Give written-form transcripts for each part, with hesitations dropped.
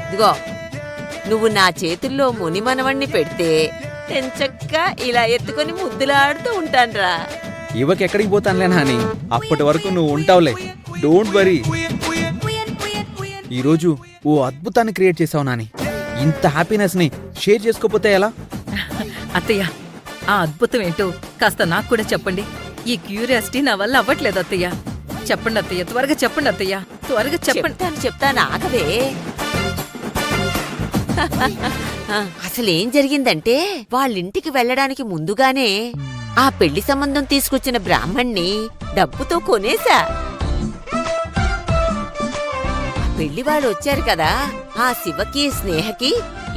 ఇదిగో నువ్వు నా చేతుల్లో మునిమనవణ్ణి పెడితే ఎంచక్క ఇలా ఎత్తుకొని ముద్దులాడుతూ ఉంటాన్రా. ఇవకెక్కడికి పోతానులే నాని, అప్పటి వరకు నువ్వు ఉంటావులే, డోంట్ వరీ. ఈరోజు ఓ అద్భుతాన్ని క్రియేట్ చేసావు నాని. ఇంత హ్యాపీనెస్ ని షేర్ చేసుకోపోతే ఎలా? అత్తయ్య, ఆ అద్భుతం ఏంటో కాస్త నాకు కూడా చెప్పండి. ఈ క్యూరియాసిటీ నా వల్ల అవ్వట్లేదు అత్తయ్య. చెప్పండి అత్తయ్య, త్వరగా చెప్పండి అత్తయ్య, త్వరగా చెప్పండి. చెప్తాను ఆగవే. అసలేం జరిగిందంటే వాళ్ళింటికి వెళ్ళడానికి ముందుగానే ఆ పెళ్లి సంబంధం తీసుకొచ్చిన బ్రాహ్మణ్ణి డబ్బుతో కొనేశా. పెళ్లివాళ్ళు వచ్చారు కదా, ఆ శివకి స్నేహకి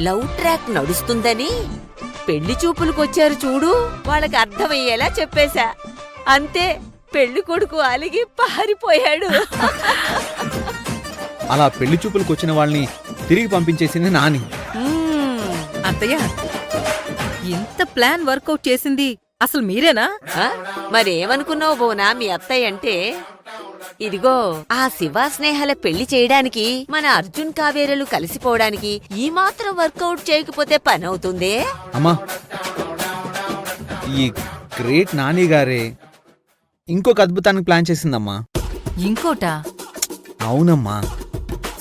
లవ్ ట్రాక్ నడుస్తుందని పెళ్లి చూపులకొచ్చారు చూడు, వాళ్ళకి అర్థమయ్యేలా చెప్పేశా. అంతే, పెళ్లి కొడుకు అలిగి పారిపోయాడు. అలా పెళ్లి చూపులకు వచ్చిన వాళ్ళని తిరిగి పంపించేసింది నాని. అత్తయ్య, ఇంత ప్లాన్ వర్కౌట్ చేసింది అసలు మీరేనా? మరేమనుకున్నావు బోనా మీ అత్తయ్య అంటే? ఇదిగో ఆ శివ స్నేహాల పెళ్లి చేయడానికి, మన అర్జున్ కావేరలు కలిసిపోవడానికి ఈ మాత్రం వర్కౌట్ చేయకపోతే పని అవుతుందే? అమ్మా, ఈ గ్రేట్ నాని గారే ఇంకొక అద్భుతానికి ప్లాన్ చేసిందమ్మా. ఇంకోటా? అవునమ్మా,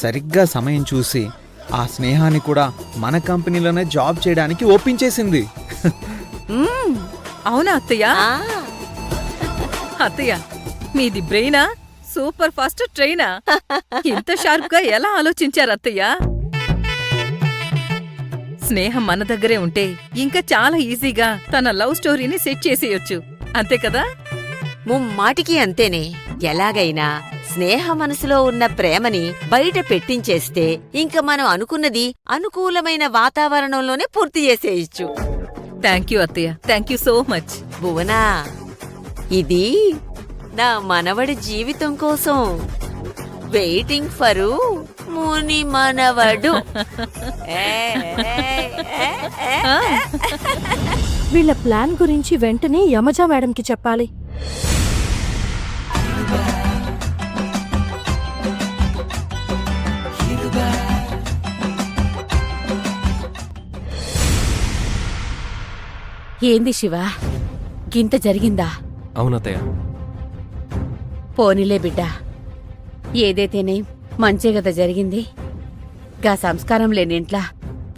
సరిగ్గా సమయం చూసి ఆ స్నేహాన్ని కూడా మన కంపెనీలోనే జాబ్ చేయడానికి ఒప్పించేసింది. అవునా అత్తయ్య? అత్తయ్య, మీది బ్రెయినా? Super fast ట్రైనా? ఇంత షార్ప్ గా ఎలా ఆలోచించారు అత్తయ్య? స్నేహం మన దగ్గరే ఉంటే ఇంకా చాలా ఈజీగా తన లవ్ స్టోరీని సెట్ చేసేయొచ్చు, అంతే కదా? ముమ్మాటికి అంతేనే. ఎలాగైనా స్నేహ మనసులో ఉన్న ప్రేమని బయట పెట్టించేస్తే ఇంక మనం అనుకున్నది అనుకూలమైన వాతావరణంలోనే పూర్తి చేసేయచ్చు. థ్యాంక్ యూ అత్తయ్య, thank you so much. Bhuvana, ఇది నా మనవడి జీవితం కోసం వెయిటింగ్ ఫరు ముని మనవడు. వీళ్ళ ప్లాన్ గురించి వెంటనే యమజా మేడంకి చెప్పాలి. ఏంది శివ, గింత జరిగిందా? అవునత్తయ్య. పోనీలే బిడ్డా, ఏదైతేనే మంచే గదా జరిగింది. గా సంస్కారం లేనింట్లా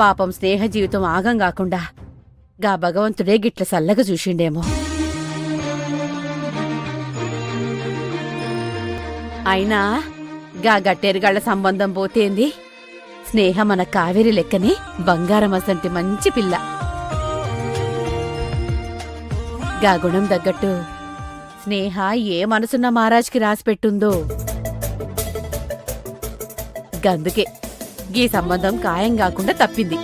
పాపం స్నేహ జీవితం ఆగం కాకుండా గా భగవంతుడే గిట్ల సల్లగా చూసిండేమో. అయినా గా గట్టెరుగాళ్ల సంబంధం పోతేంది, స్నేహ మన కావేరి లెక్కనే బంగారం అసంటి మంచి పిల్ల. గా గుణం తగ్గట్టు స్నేహ ఏ మనసున్న మహారాజ్కి రాసిపెట్టుందో, గందుకే గీ సంబంధం ఖాయం కాకుండా తప్పింది.